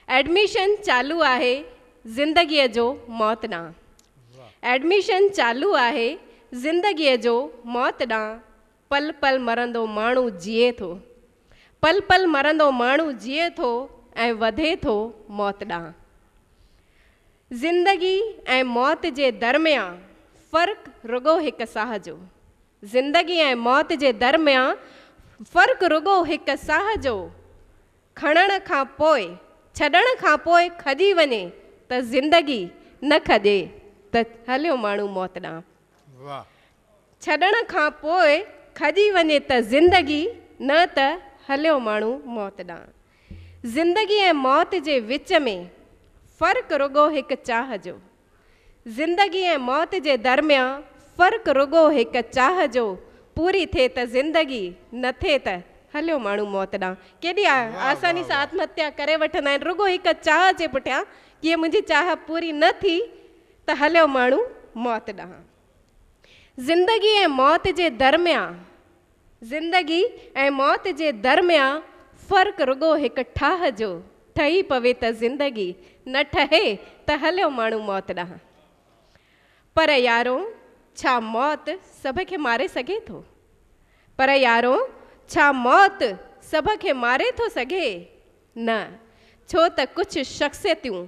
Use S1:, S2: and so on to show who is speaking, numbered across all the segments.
S1: Admission चालू आहे ज़िंदगीअ जो मौत ॾांहुं। एडमिशन चालू आहे ज़िंदगीअ जो मौत ॾांहुं। पल पल मरंदो माण्हू जिए थो, पल पल मरंदो माण्हू जिए थो ऐं वधे थो मौत ॾांहुं। ज़िंदगी ऐं मौत जे दरमियान फ़र्क़ु रुगो हिकु साह जो। ज़िंदगी ऐं मौत जे दरमियान फ़र्क़ु रुगो हिकु साह जो। खणण खां पोइ छॾण खां पोइ खॼी वञे त ज़िंदगी न खॼे त हलियो माण्हू मौत ॾांहुं। छॾण खां पोइ खॼी वञे त ज़िंदगी न त हलियो माण्हू मौत ॾांहुं। ज़िंदगी ऐं मौत जे विच में फ़र्क़ु रुगो हिकु चाह जो। ज़िंदगी ऐं मौत जे दरमियान फ़र्क़ु रुगो हिकु चाह जो। पूरी थिए त ज़िंदगी न थिए त हलियो माण्हू मौत ॾांहुं। केॾी आसानी सां आत्महत्या करे वठंदा आहिनि रुगो हिकु चाह जे पुठियां कि मुंहिंजी चाह पूरी न थी त हलियो माण्हू मौत ॾांहुं। ज़िंदगी ऐं मौत जे दरमियान ज़िंदगी ऐं मौत जे दरमियान फ़र्क़ु रुगो हिकु ठाह जो। ठही पवे त ज़िंदगी न ठहे त हलियो माण्हू मौत ॾांहुं। पर यारो छा मौत सभ खे मारे सघे थो? पर यारो छा मौत सभ खे मारे थो सघे? न, छो त कुझु शख़्सियतूं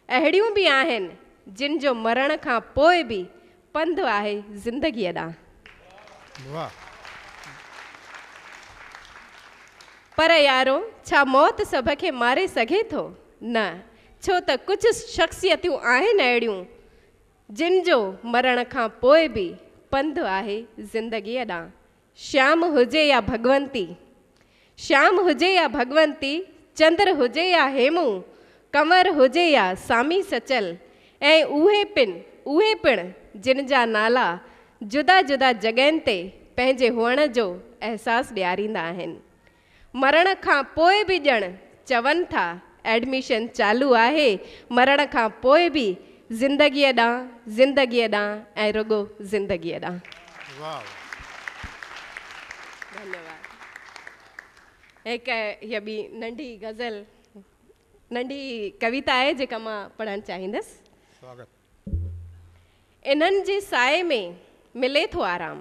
S1: अहिड़ियूं बि आहिनि जिन जो मरण खां पोइ बि पंधु आहे ज़िंदगीअ ॾांहुं। पर यारो छा मौत सभ खे मारे सघे थो? न, छो त कुझु शख़्सियतूं आहिनि अहिड़ियूं जिन जो मरण खां पोइ बि पंधु आहे ज़िंदगीअ ॾांहुं। श्याम हुजे या भगवंती, श्याम हुजे या भगवंती, चंद्र हुजे या हेमू, कंवर हुजे या सामी सचल, ऐं उहे पिण जिन जा नाला जुदा जुदा जॻहियुनि ते पंहिंजे हुअण जो अहसासु ॾियारींदा आहिनि। मरण खां पोइ बि ॼण चवनि था एडमिशन चालू आहे। मरण खां पोइ बि ज़िंदगीअ ॾांहुं ऐं रुगो ज़िंदगीअ ॾांहुं। धन्यवाद। हिकु हीअ बि नंढी गज़ल, नंढी कविता आहे जेका मां पढ़णु चाहींदसि। इन्हनि जे साए में मिले थो आराम,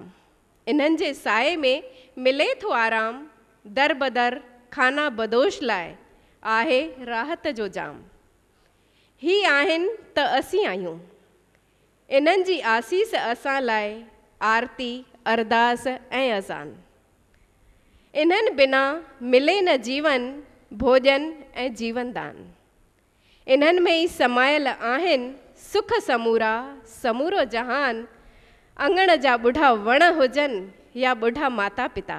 S1: इन्हनि जे साए में मिले थो आराम, दर बदर खाना बदोश लाइ आहे राहत जो जाम। ही आहिनि त असीं आहियूं, इन्हनि जी आसीस असां लाइ आरती अरदास ऐं अज़ान। इन्हनि बिना मिले न जीवन, भोजन ऐं जीवन दान। इन्हनि में ई समायल आहिनि सुख समूरा, समूरो जहान। अंगण जा ॿुढा वण हुजनि या ॿुढा माता पिता,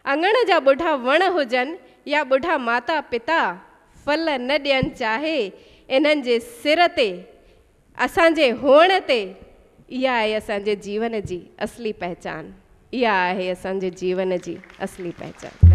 S1: अंगण जा ॿुढा वण हुजनि या ॿुढा माता पिता, फल न ॾियनि चाहे इन्हनि जे सिर ते, असांजे हुअण ते। इहा आहे असांजे जीवन जी असली पहचान, इहा आहे असांजे जीवन जी असली पहचान।